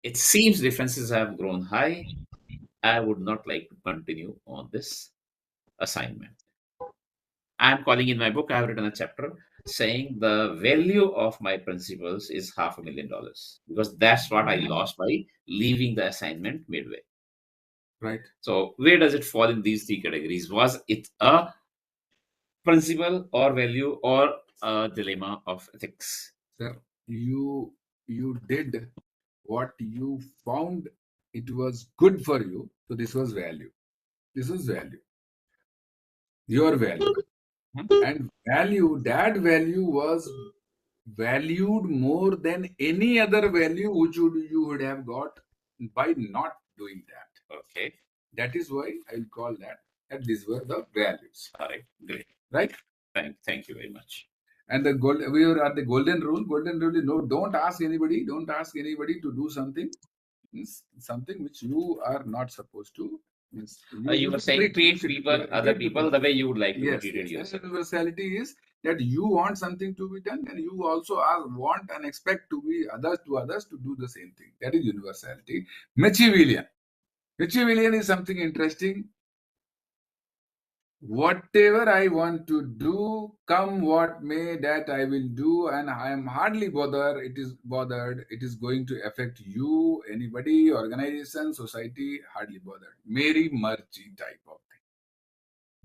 It seems differences have grown high. I would not like to continue on this assignment. I'm calling in my book, I have written a chapter saying the value of my principles is $500,000 because that's what I lost by leaving the assignment midway. Right. So, where does it fall in these three categories? Was it a principle or value or a dilemma of ethics? Sir, you did what you found it was good for you. So this was value. This was value. Your value. And value, that value was valued more than any other value which you would have got by not doing that. Okay. That is why I'll call that these were the values. All right. Great. Right? Thank you very much. And we are at the golden rule. Golden rule is no, don't ask anybody to do something. Something which you are not supposed to. You were saying treat people, other people the way you would like to be treated yourself. Universality is that you want something to be done, and you also want and expect to be others to do the same thing. That is universality. Machiavellian. Machiavellian is something interesting. Whatever I want to do, come what may, that I will do, and I am hardly bothered. It is going to affect you, anybody, organization, society, hardly bothered. Mary Murchie type of thing.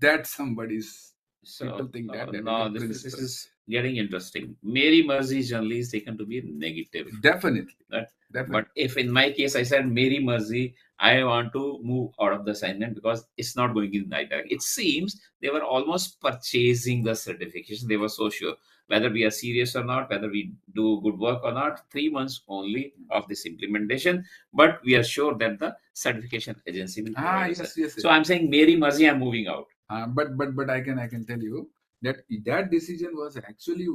That somebody's people think that. No, this is getting interesting. Mary Mercy generally is taken to be negative. Definitely. Right? Definitely. But if in my case I said Mary Mercy, I want to move out of the assignment because it's not going in the right direction. It seems they were almost purchasing the certification. They were so sure whether we are serious or not, whether we do good work or not. 3 months only of this implementation, but we are sure that the certification agency will provide us. Yes. So I'm saying Mary Mercy, I'm moving out. But I can tell you that decision was actually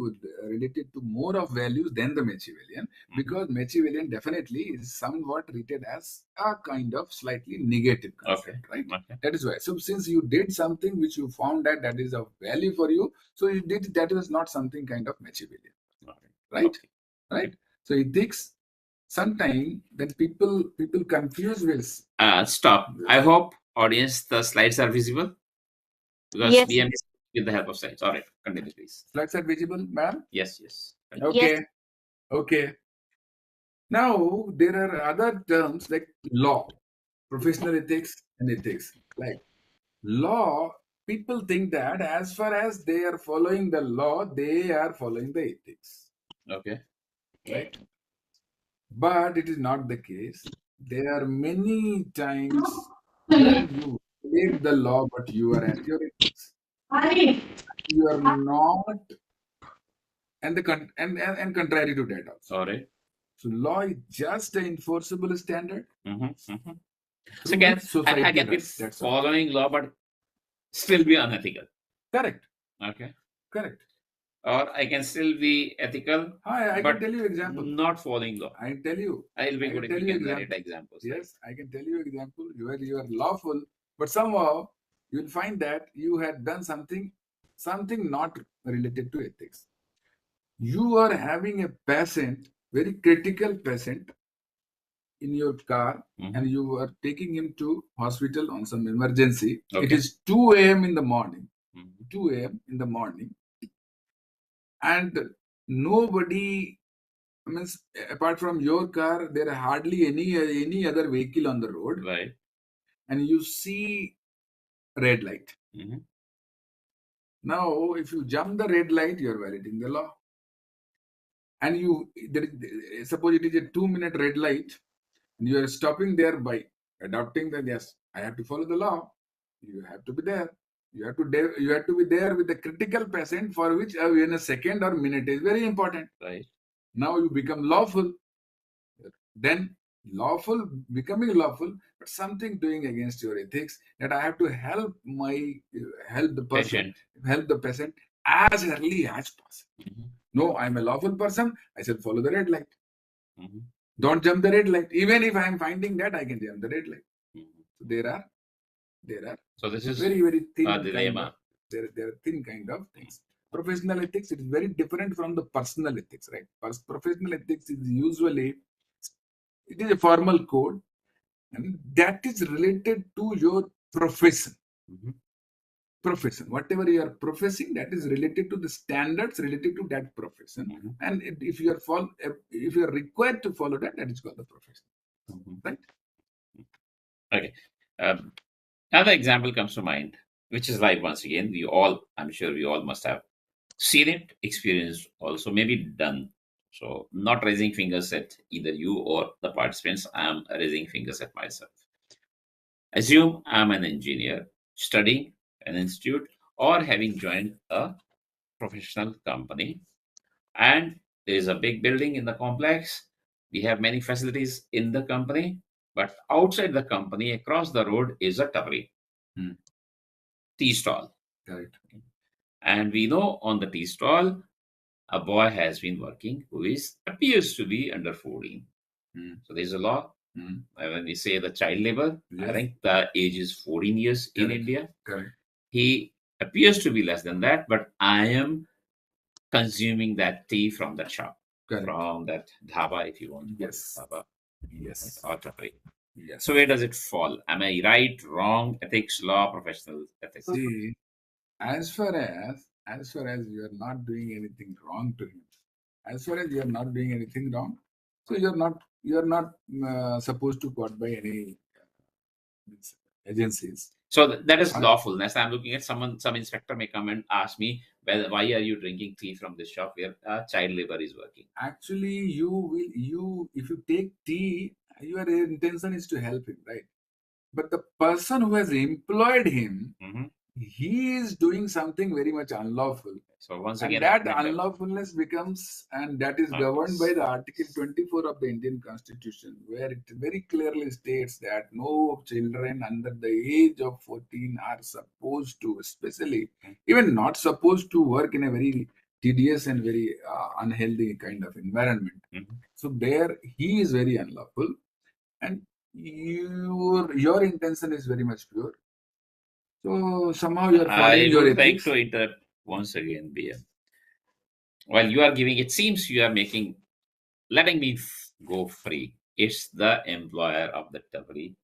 related to more of values than the Machiavellian, because Machiavellian definitely is somewhat treated as a kind of slightly negative concept, right? Okay. That is why. So since you did something which you found that is of value for you, so you did that was not something kind of Machiavellian, right? Okay. Right. So ethics. Sometimes then people confuse this. Stop. I hope audience the slides are visible. Because Yes. BM is with the help of slides. All right, continue, please. Slides are visible, ma'am? Yes. Okay. Yes. Okay. Now, there are other terms like law, professional ethics, and ethics. Like law, people think that as far as they are following the law, they are following the ethics. Okay. Right? But it is not the case. There are many times when you break the law, but you are at your ethics. You are not, and contrary to that also. All right. So law is just an enforceable standard. So I can be following law, but still be unethical. Correct. Okay. Correct. Or I can still be ethical. I can tell you example. Not following law. I tell you. I'll be good if you can narrate examples. Yes, right? I can tell you example. You are lawful, but somehow you'll find that you had done something not related to ethics. You are having a patient, very critical patient, in your car, and you are taking him to hospital on some emergency. Okay. It is 2 a.m. in the morning. 2 a.m. in the morning. And nobody, means apart from your car, there are hardly any other vehicle on the road. Right. And you see red light. Now, if you jump the red light, you are violating the law. And suppose it is a 2-minute red light, and you are stopping there by adopting that, yes, I have to follow the law. You have to be there. You have to be there with the critical patient, for which even a second or minute is very important. Right. Now you become lawful. Then becoming lawful, but something doing against your ethics, that I have to help the person, help the patient as early as possible. No, I'm a lawful person. I shall follow the red light. Don't jump the red light. Even if I am finding that I can jump the red light. So there are. So this is very, very thin dilemma. There are thin kind of things. Professional ethics, it is very different from the personal ethics, right? Professional ethics is usually It is a formal code, and that is related to your profession. Profession, whatever you are professing, that is related to the standards related to that profession. And if you are if you are required to follow that, that is called the profession. Right? Okay. Another example comes to mind, which is live once again. I'm sure we all must have seen it, experienced, also maybe done. So, not raising fingers at either you or the participants. I'm raising fingers at myself. Assume I'm an engineer studying an institute or having joined a professional company, and there is a big building in the complex. We have many facilities in the company, but outside the company, across the road, is a tabri, tea stall. Correct. And we know on the tea stall, a boy has been working who appears to be under 14. So there's a law. When we say the child labor, I think the age is 14 years in India. Correct. He appears to be less than that, but I am consuming that tea from that shop, from that dhaba, if you want. Yes. Dhaba. Yes. Or tabri. Yes. So where does it fall? Am I right, wrong, ethics, law, professional ethics? See, as far as you are not doing anything wrong to him, as far as you are not doing anything wrong, so you are not supposed to got by any agencies. So that is lawfulness. I'm looking at some inspector may come and ask me, why are you drinking tea from this shop where child labor is working? Actually, if you take tea, your intention is to help him, right? But the person who has employed him, he is doing something very much unlawful. So once And again, that unlawfulness becomes, and that is governed by the Article 24 of the Indian Constitution, where it very clearly states that no children under the age of 14 are supposed to, especially even not supposed to, work in a very tedious and very unhealthy kind of environment. So there, he is very unlawful, and your intention is very much pure. So somehow you are following your ethics. I would like to interrupt once again, BM. While you are giving, it seems you are letting me go free. It's the employer of the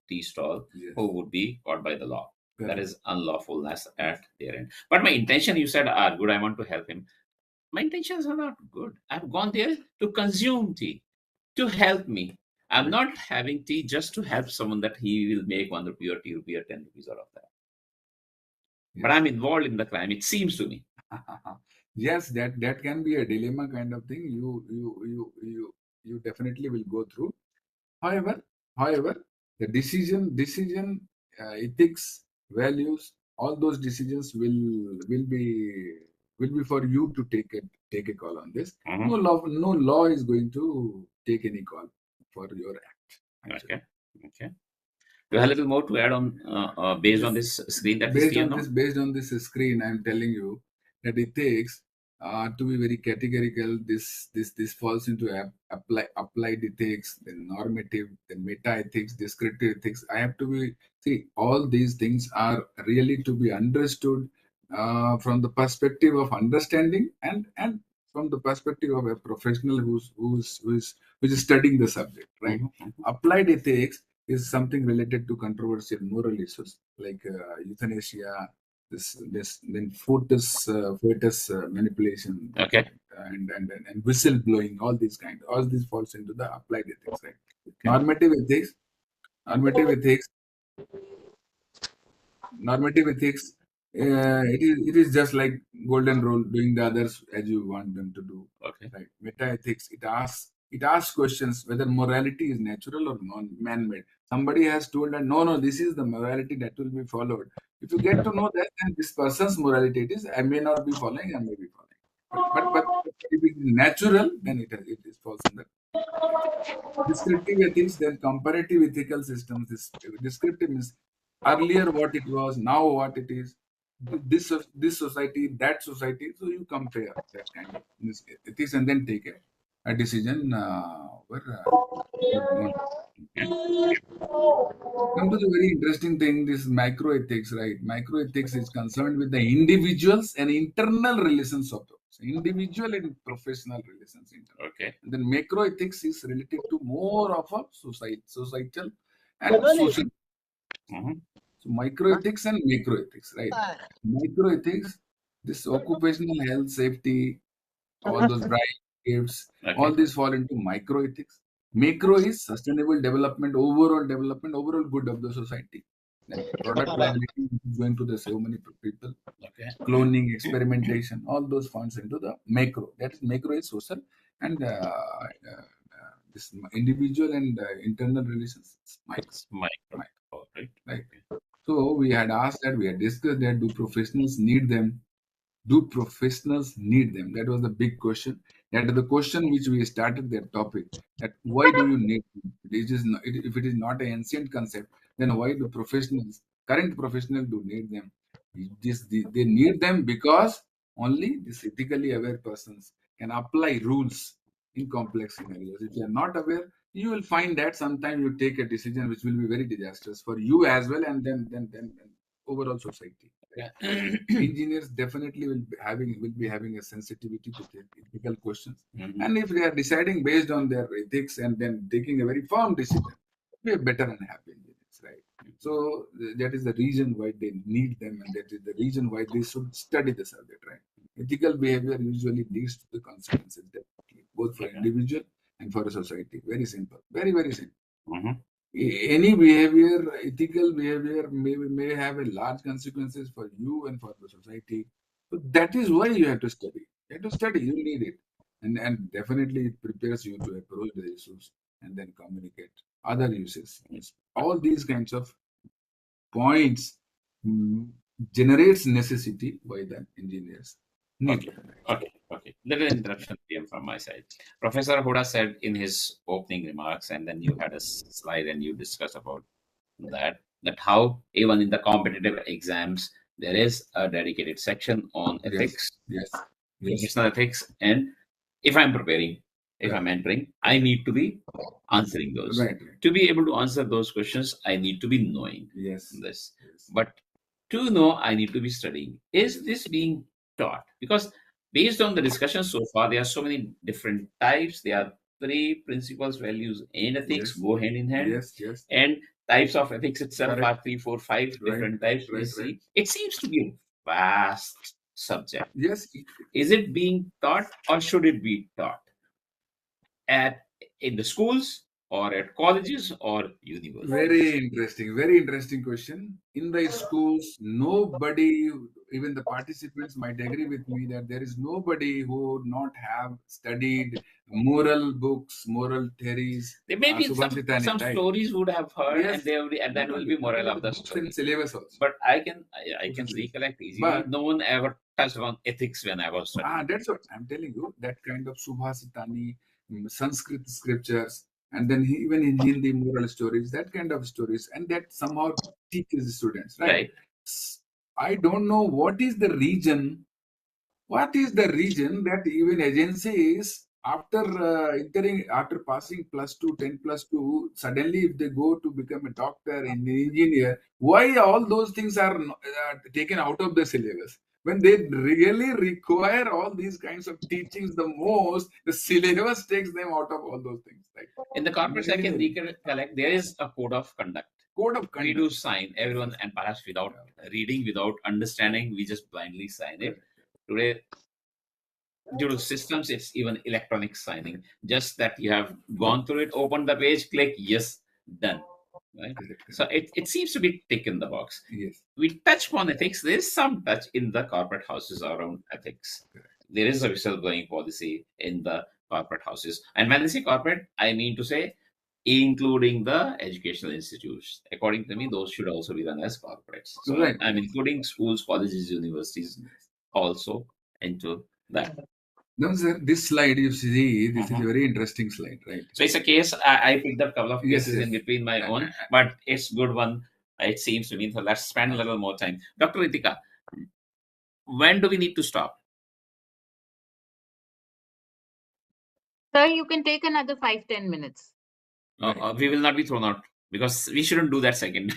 tea stall who would be caught by the law. That is unlawfulness at their end. But my intention, you said, are good. I want to help him. My intentions are not good. I've gone there to consume tea, to help me. I'm not having tea just to help someone that he will make 1 rupee or 2 rupee or 10 rupees out of that. But I'm involved in the crime, it seems to me. Yes, that can be a dilemma kind of thing. You definitely will go through. However, the decision, ethics, values, all those decisions will be for you to take a call on this. No law is going to take any call for your act. Actually. Okay. You have a little more to add on based on this screen that we see now? Based on this screen, I'm telling you that it takes to be very categorical. This falls into applied ethics, then normative, then meta ethics, descriptive ethics. I have to see all these things are really to be understood from the perspective of understanding and from the perspective of a professional who's studying the subject, right? Applied ethics is something related to controversial moral issues like euthanasia, then fetus manipulation, and whistle blowing. All these falls into the applied ethics, right? Normative ethics. It is just like golden rule, doing the others as you want them to do. Right? Meta ethics. It asks questions whether morality is natural or man-made. Somebody has told that no, this is the morality that will be followed. If you get to know that, then this person's morality it is, I may not be following, I may be following. But if it is natural, then it falls under descriptive ethics, then comparative ethical systems. This descriptive means earlier what it was, now what it is. This society, that society. So you compare that kind of ethics and then take a decision. Come to the very interesting thing, this microethics, right? Microethics is concerned with the individuals and internal relations of So individual and professional relations. Okay. And then macroethics is related to more of a societal and social. Mhm. So microethics and macroethics, right? Microethics, this occupational health, safety, all those drives, all Okay. these fall into microethics. Macro is sustainable development, overall good of the society. Then product liability, which is going to the so many people, Okay. cloning, experimentation, all those falls into the macro. That is macro is social and this individual and internal relations, micro, It's micro. micro, Oh, right. right? Okay. So we had asked that, we had discussed that, do professionals need them? Do professionals need them? That was the big question. That is the question which we started that topic. That why do you need them? If it is not an ancient concept, then why do professionals, current professionals, do need them? They need them because only these ethically aware persons can apply rules in complex scenarios. If you are not aware, you will find that sometimes you take a decision which will be very disastrous for you as well, and then overall society. Yeah. Engineers definitely will be having a sensitivity to the ethical questions, Mhm. and if they are deciding based on their ethics and then taking a very firm decision, we are better and happy engineers, right? So that is the reason why they need them, and that is the reason why they should study the subject, right? Ethical behavior usually leads to the consequences, definitely, both for Okay. individual and for a society. Very simple, very simple. Mhm. Any behavior, ethical behavior may have a large consequences for you and for the society. So that is why you have to study. You have to study. You need it, and definitely it prepares you to approach the issues and then communicate other uses. All these kinds of points mm, generates necessity why the engineers need Okay. them. Okay. Okay. Little interruption PM from my side. Professor Huda said in his opening remarks, and then you had a slide and you discussed about that how even in the competitive exams there is a dedicated section on Yes, ethics, yes, yes. professional ethics, and if I'm preparing, if Right, I'm entering, I need to be answering those. right, right. To be able to answer those questions, I need to be knowing Yes, this. yes, But to know, I need to be studying. Is this being taught? Because based on the discussion so far, there are so many different types. There are three principles, values, and ethics yes, go hand in hand. yes, yes. And types of ethics itself Correct. are three, four, five Right, different right, types we right, right. see. It seems to be a vast subject. Yes, Is it being taught or should it be taught at in the schools or at colleges or universities? very interesting question. In the schools, nobody, even the participants might agree with me that there is nobody who would not have studied moral books, moral theories, There may be Subhasitani some type. stories would have heard, and Yes, they will be, and not then will only, be moral the of the books and story. syllabus also. But I Books and can syllabus. recollect easily. But No one ever touched on ethics when I was studying. that's what I'm telling you. That kind of Subhasitani, Sanskrit scriptures, and then even in Hindi moral stories, that kind of stories, and that somehow teaches students, right? Right. I don't know what is the reason. What is the reason that even agencies after entering, after passing plus two, 10 plus two, suddenly if they go to become a doctor and an engineer, why all those things are taken out of the syllabus? When they really require all these kinds of teachings the most, the syllabus takes them out of all those things, right? In the I'm corporates, I really can the recollect there is a code of conduct. code of We do conduct. sign Yes, everyone, yes. and perhaps without Yeah, reading, without understanding, we just blindly sign it. correct, Today, due to systems, it's even electronic signing. correct, Just that you have gone through it, opened the page, click yes, done. Right. correct, So correct. it seems to be tick in the box. Yes, We touch upon ethics. There is some touch in the corporate houses around ethics. correct. There is a whistleblowing policy in the corporate houses. And when I say corporate, I mean to say including the educational institutes. According to me, those should also be run as corporates. So Right, I'm right. including schools, colleges, universities Yes. also into that. No, sir, this slide you see, this is a Mhm. very interesting slide, right? So it's a case. I picked up a couple of Yes, cases yes. in between my Uh, own, but it's good one. It seems to me. So let's spend a little more time. Dr. Ritika, when do we need to stop? Sir, you can take another 5-10 minutes. right. We will not be thrown out because we shouldn't do that second.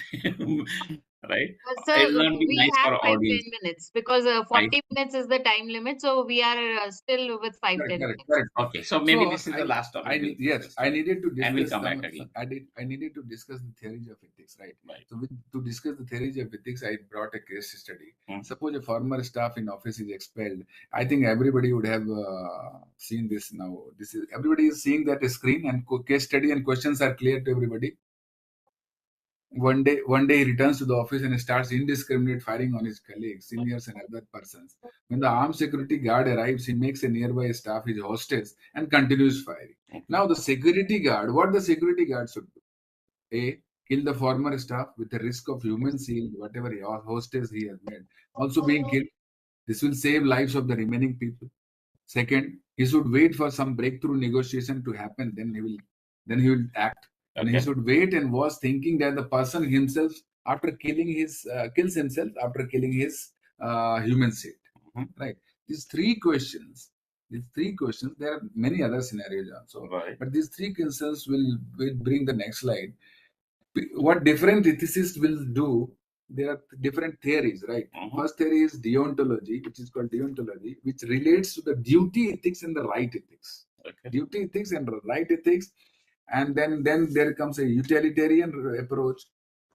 right? Sir, It will not be we nice have for five, audience. 10 minutes because Right? 40 minutes is the time limit. So we are still with five, Correct, ten correct, minutes. correct. Okay, so maybe So this is the last topic we'll yes, discuss I today, needed to and we'll discuss come back again. I needed to discuss the theories of ethics, right? Right. So to discuss the theories of ethics, I brought a case study. Mm. Suppose a former staff in office is expelled. I think everybody would have seen this now. This is everybody is seeing that screen and case study and questions are clear to everybody. One day he returns to the office and starts indiscriminate firing on his colleagues, seniors, and other persons. When the armed security guard arrives, he makes a nearby staff his hostage and continues firing. Okay. Now the security guard, what the security guard should do? A, kill the former staff with the risk of human shield, whatever hostage he has made, also being killed. This will save lives of the remaining people. Second, he should wait for some breakthrough negotiation to happen. Then he will act. And he Okay. should wait and was thinking that the person himself, after killing his kills himself after killing his human shield. Mhm. Right. These three questions. There are many other scenarios also. Right. But these three questions will bring the next slide. What different ethicists will do, there are different theories, right? Mhm. First theory is deontology, which is called deontology, which relates to the duty ethics and the right ethics. Okay. Duty ethics and right ethics. And then there comes a utilitarian approach.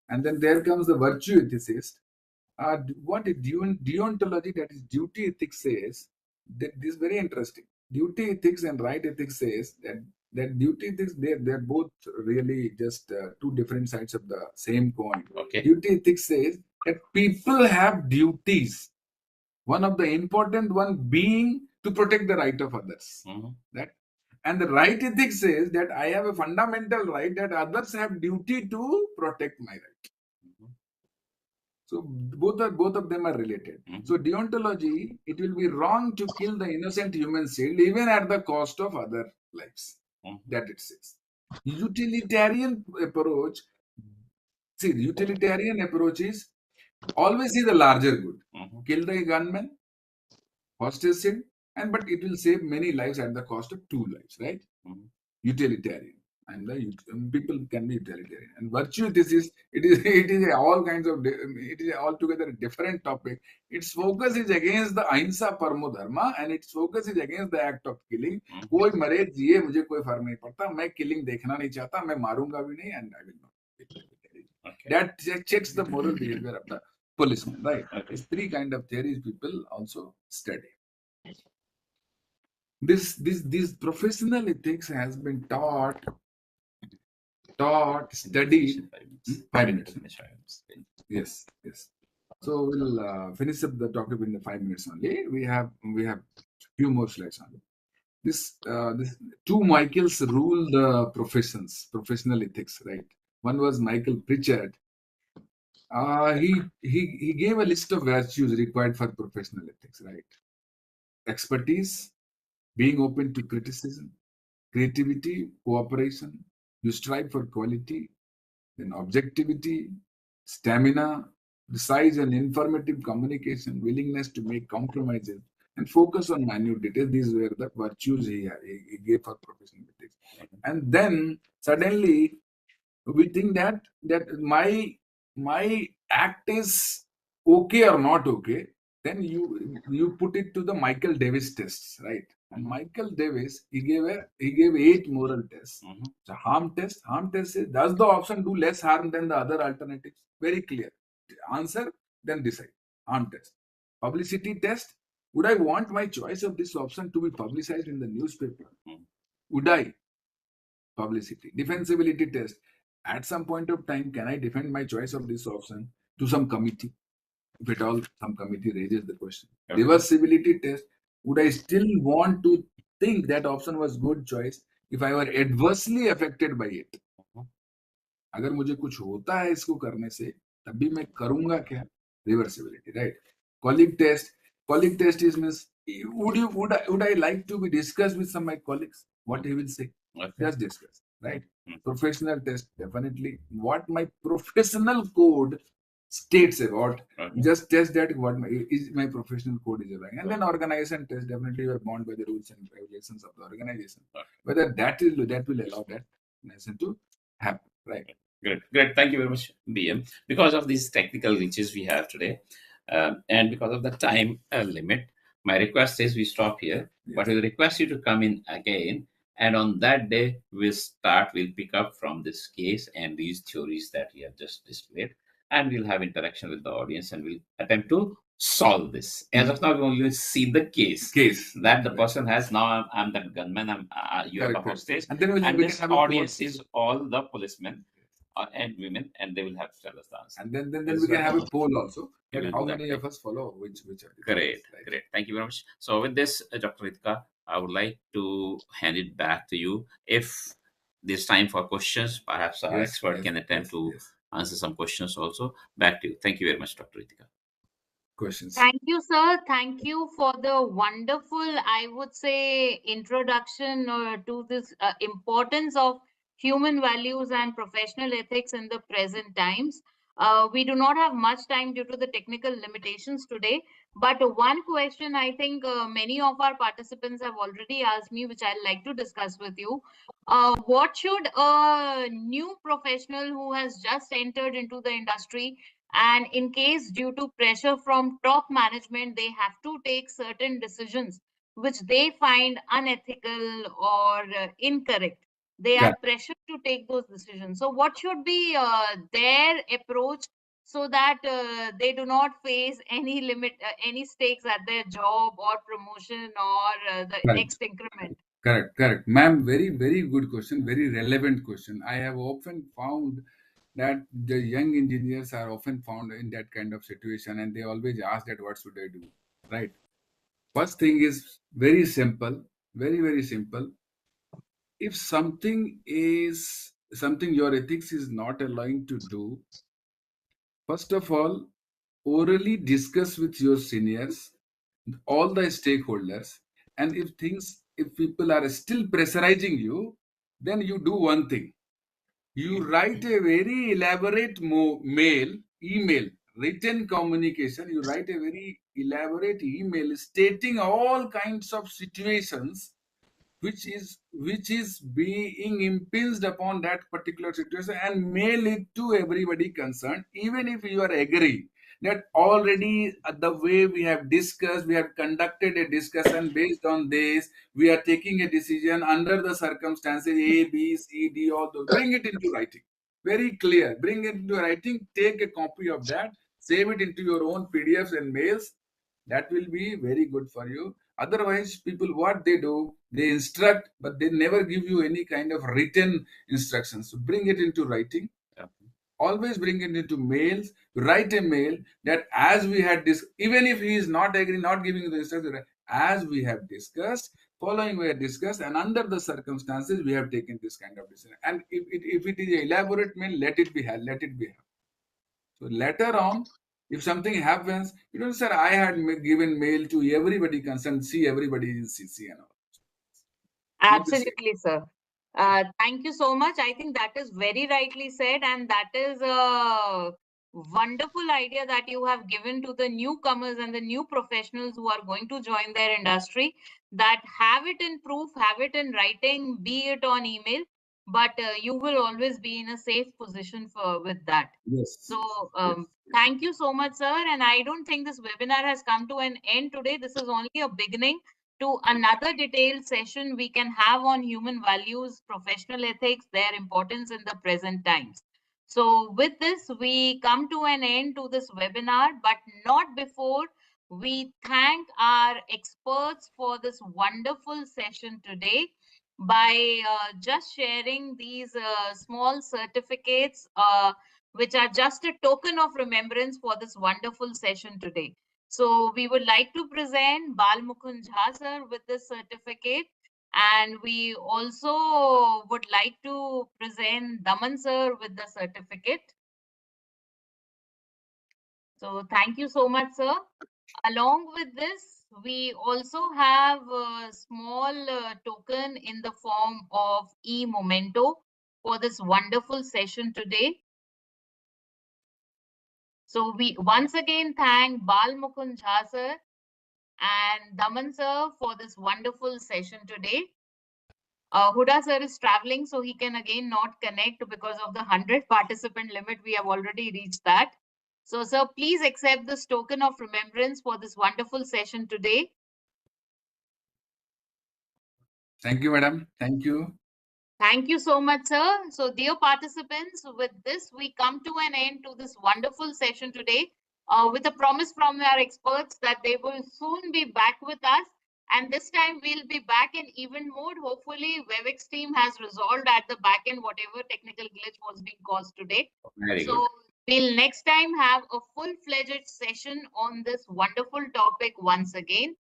And then there comes the virtue ethicist. What a deontology, that is duty ethics, says, that this is very interesting. Duty ethics and right ethics says that duty ethics, they're both really just two different sides of the same coin. Okay. Duty ethics says that people have duties. One of the important one being to protect the right of others. Mhm. That and the right ethics says that I have a fundamental right that others have duty to protect my right. Mhm. So both of them are related. Mhm. So deontology, it will be wrong to kill the innocent human shield even at the cost of other lives. Mhm. That it says. Utilitarian approach. See, the utilitarian approach is always see the larger good. Mhm. Kill the gunman, hostage shield, but it will save many lives at the cost of two lives, right? Mhm. Utilitarian. And people can be utilitarian. And virtue, it is all kinds of it is altogether a different topic. Its focus is against the ahimsa paramo dharma, and its focus is against the act of killing. Mhm. कोई मरे जिए मुझे कोई फर्क नहीं पड़ता, मैं killing देखना नहीं चाहता, मैं मारूंगा भी नहीं, and I will not kill. Okay. That checks the moral behavior of the policeman, right? Okay. These three kind of theories people also study. This professional ethics has been taught, studied. 5 minutes. Yes. So we'll finish up the topic in the 5 minutes only. We have few more slides on it. This two Michaels rule the professional ethics, right? One was Michael Pritchard. He gave a list of virtues required for professional ethics, right? Expertise, being open to criticism, creativity, cooperation, you strive for quality, then objectivity, stamina, precise and informative communication, willingness to make compromises, and focus on minute details. These were the virtues he gave for professional ethics. And then suddenly we think that my act is okay or not okay. Then you put it to the Michael Davis tests, right? And Michael Davis, he gave 8 moral tests. Mhm. The harm test is, does the option do less harm than the other alternatives? Very clear. Answer, then decide. Harm test. Publicity test. Would I want my choice of this option to be publicized in the newspaper? Mhm. Would I? Publicity. Defensibility test. At some point of time, can I defend my choice of this option to some committee? If at all some committee raises the question. Okay. Reversibility test. Would I still want to think that option was good choice if I were adversely affected by it? Mhm. अगर मुझे कुछ होता है इसको करने से तब भी मैं करूंगा क्या? Reversibility, right? Colleague test is means would I like to be discussed with some of my colleagues? What he will say? Okay. Just discuss, right? Mhm. Professional test, definitely. What my professional code states about, Okay. just test that what my professional code is allowing. And then organization test, definitely you are bound by the rules and regulations of the organization. Okay. Whether that will allow that organization to happen, right? Great, great. Thank you very much, BM. Because of these technical glitches we have today, and because of the time limit, my request is we stop here. Yes. But we'll request you to come in again, and on that day we'll pick up from this case and these theories that we have just displayed, and we'll have interaction with the audience, and we'll attempt to solve this. As of now, we only see the case that the Right. person has. Now I'm that gunman. You are the Correct. hostage, And then we this can have a audience poll. is all the policemen and women, and they will have to tell us the answer. And then we can have a poll also. We That will how do that, many right? of us follow which are the Great, theories, right? great. Thank you very much. So with this, Dr. Ritika, I would like to hand it back to you. If there's time for questions, perhaps our expert can attempt to answer some questions also. Back to you. Thank you very much, Dr. Ritika. Questions. Thank you, sir. Thank you for the wonderful, I would say, introduction to this importance of human values and professional ethics in the present times. We do not have much time due to the technical limitations today. But one question I think many of our participants have already asked me, which I'd like to discuss with you. What should a new professional who has just entered into the industry, and in case due to pressure from top management they have to take certain decisions which they find unethical or incorrect, they are pressured to take those decisions, so what should be their approach so that they do not face any any stakes at their job or promotion or the next increment? Correct. Ma'am, very good question, very relevant question. I have often found that the young engineers are often found in that kind of situation, and they always ask that what should I do? Right. First thing is very simple, very simple. If something your ethics is not allowing to do, first of all, orally discuss with your seniors, all the stakeholders, and if people are still pressurizing you, then you do one thing. You write a very elaborate email, written communication. You write a very elaborate email stating all kinds of situations which is being impinged upon that particular situation, and mail it to everybody concerned, even if you are agree that already the way we have discussed, we have conducted a discussion based on this, we are taking a decision under the circumstances A, B, C, D, all those. Bring it into writing. Very clear. Bring it into writing. Take a copy of that. Save it into your own PDFs and mails. That will be very good for you. Otherwise, people, what they do, they instruct, but they never give you any kind of written instructions. So bring it into writing. Always bring it into mails. Write a mail that as we had even if he is not agreeing, not giving the instruction, as we have discussed, following we have discussed, and under the circumstances, we have taken this kind of decision. And if it is an elaborate mail, let it be. So later on, if something happens, you don't say, I had given mail to everybody concerned, see everybody in CC and all. Keep it safe. Absolutely, sir. Thank you so much. I think that is very rightly said, and that is a wonderful idea that you have given to the newcomers and the new professionals who are going to join their industry. That have it in proof, have it in writing, be it on email, but you will always be in a safe position for with that. Yes. So, thank you so much, sir. And I don't think this webinar has come to an end today. This is only a beginning to another detailed session we can have on human values, professional ethics, their importance in the present times. So with this, we come to an end to this webinar, but not before we thank our experts for this wonderful session today by just sharing these small certificates, which are just a token of remembrance for this wonderful session today. So we would like to present Bal Mukund Jha sir with this certificate, and we also would like to present Daman sir with the certificate. So thank you so much, sir. Along with this, we also have a small token in the form of e-memento for this wonderful session today. So we once again thank Bal Mukund Jha sir and Daman sir for this wonderful session today. Huda sir is traveling, so he can again not connect because of the 100 participant limit. We have already reached that. So, sir, please accept this token of remembrance for this wonderful session today. Thank you, madam. Thank you. Thank you so much, sir. So, dear participants, with this, we come to an end to this wonderful session today with a promise from our experts that they will soon be back with us. And this time we'll be back in event mode. Hopefully, WebEx team has resolved at the back end whatever technical glitch was being caused today. Very So, good. we'll next time have a full-fledged session on this wonderful topic once again.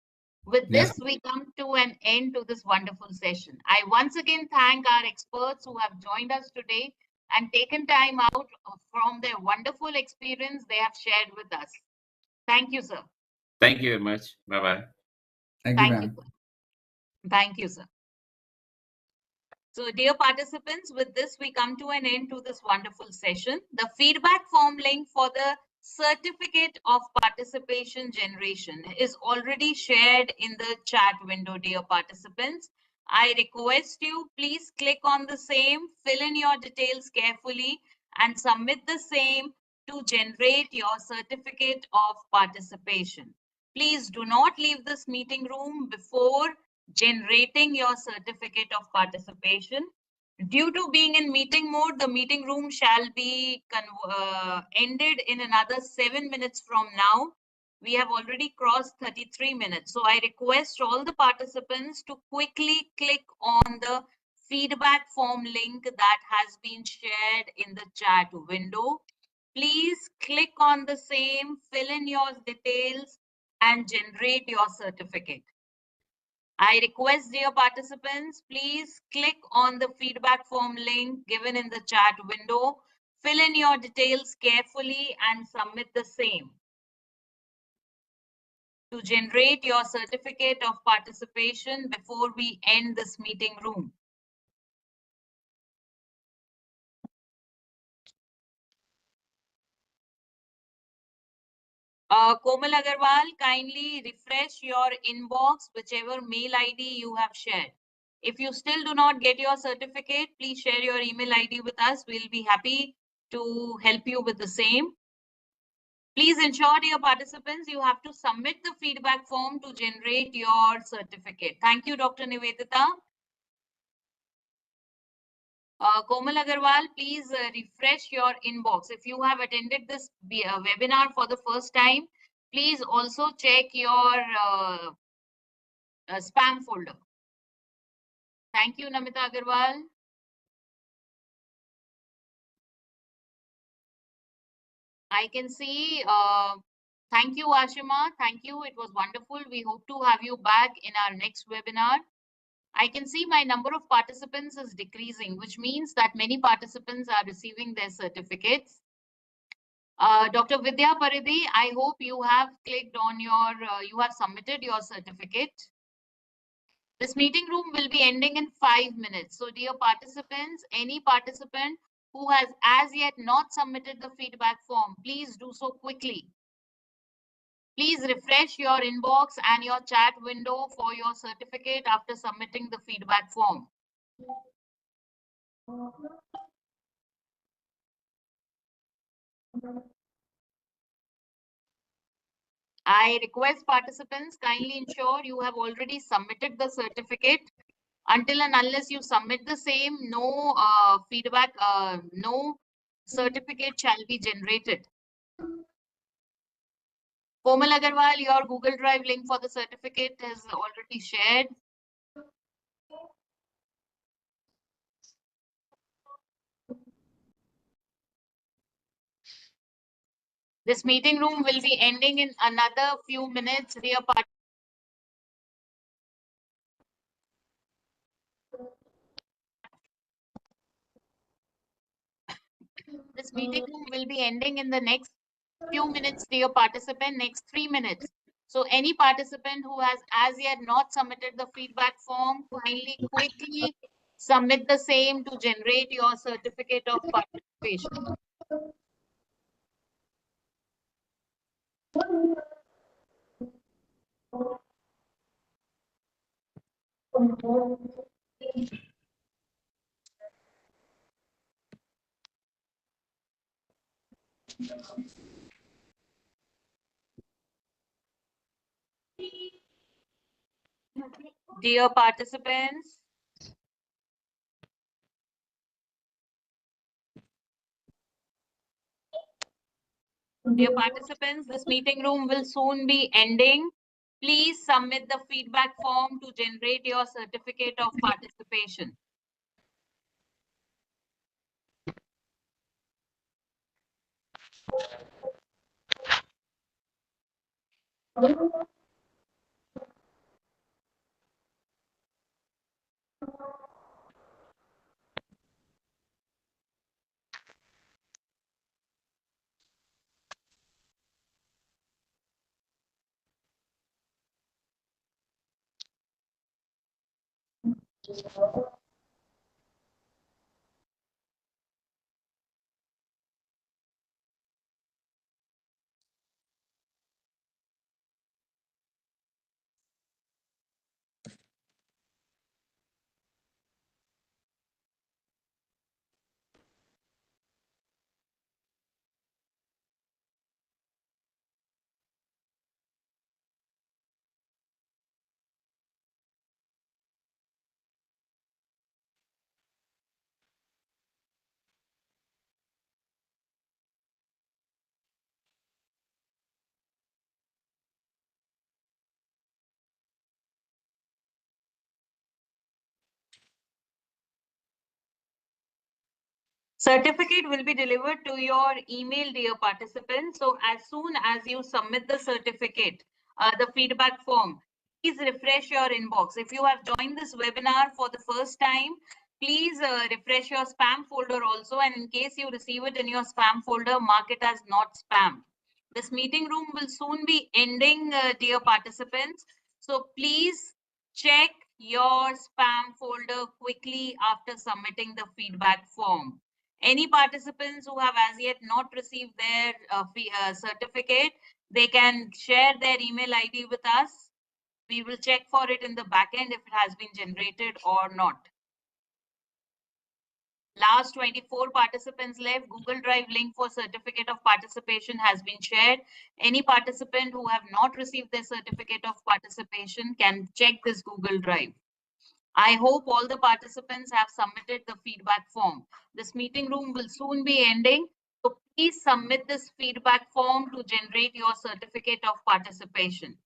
With Yes. this, we come to an end to this wonderful session. I once again thank our experts who have joined us today and taken time out from their wonderful experience they have shared with us. Thank you, sir. Thank you very much. Bye-bye. Thank you, Thank you. ma'am. Thank you, sir. So, dear participants, with this, we come to an end to this wonderful session. The feedback form link for the certificate of participation generation is already shared in the chat window, dear participants. I request you, please click on the same, fill in your details carefully, and submit the same to generate your certificate of participation. Please do not leave this meeting room before generating your certificate of participation. Due to being in meeting mode, the meeting room shall be ended in another 7 minutes from now. We have already crossed 33 minutes. So I request all the participants to quickly click on the feedback form link that has been shared in the chat window. Please click on the same, fill in your details, and generate your certificate. I request dear participants, please click on the feedback form link given in the chat window, fill in your details carefully and submit the same to generate your certificate of participation before we end this meeting room. Komal Agarwal, kindly refresh your inbox, whichever mail ID you have shared. If you still do not get your certificate, please share your email ID with us. We'll be happy to help you with the same. Please ensure, dear participants, you have to submit the feedback form to generate your certificate. Thank you, Dr. Nivedita. Komal Agarwal, please refresh your inbox. If you have attended this webinar for the first time, please also check your spam folder. Thank you, Namita Agarwal. I can see. Thank you, Ashima. Thank you. It was wonderful. We hope to have you back in our next webinar. I can see my number of participants is decreasing, which means that many participants are receiving their certificates. Dr. Vidya Paridhi, I hope you have clicked on your, you have submitted your certificate. This meeting room will be ending in 5 minutes. So dear participants, any participant who has as yet not submitted the feedback form, please do so quickly. Please refresh your inbox and your chat window for your certificate after submitting the feedback form. I request participants kindly ensure you have already submitted the certificate. Until and unless you submit the same, no feedback, no certificate shall be generated. Komal Agarwal, your Google Drive link for the certificate is already shared. This meeting room will be ending in another few minutes. Dear participants, this meeting room will be ending in the next few minutes, dear participant, next 3 minutes. So any participant who has as yet not submitted the feedback form, kindly quickly submit the same to generate your certificate of participation. Dear participants, this meeting room will soon be ending. Please submit the feedback form to generate your certificate of participation. Certificate will be delivered to your email, dear participants. So as soon as you submit the certificate, the feedback form, please refresh your inbox. If you have joined this webinar for the first time, please refresh your spam folder also. And in case you receive it in your spam folder, mark it as not spam. This meeting room will soon be ending, dear participants. So please check your spam folder quickly after submitting the feedback form. Any participants who have as yet not received their certificate, they can share their email ID with us. We will check for it in the backend if it has been generated or not. Last 24 participants left. Google Drive link for certificate of participation has been shared. Any participant who have not received their certificate of participation can check this Google Drive. I hope all the participants have submitted the feedback form. This meeting room will soon be ending. So please submit this feedback form to generate your certificate of participation.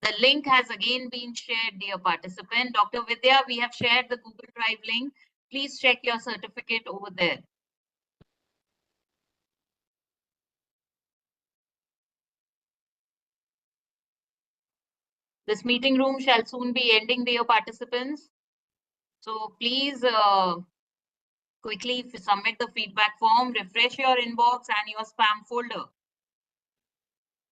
The link has again been shared, dear participant. Dr. Vidya, we have shared the Google Drive link. Please check your certificate over there. This meeting room shall soon be ending, dear participants. So please quickly submit the feedback form, refresh your inbox and your spam folder.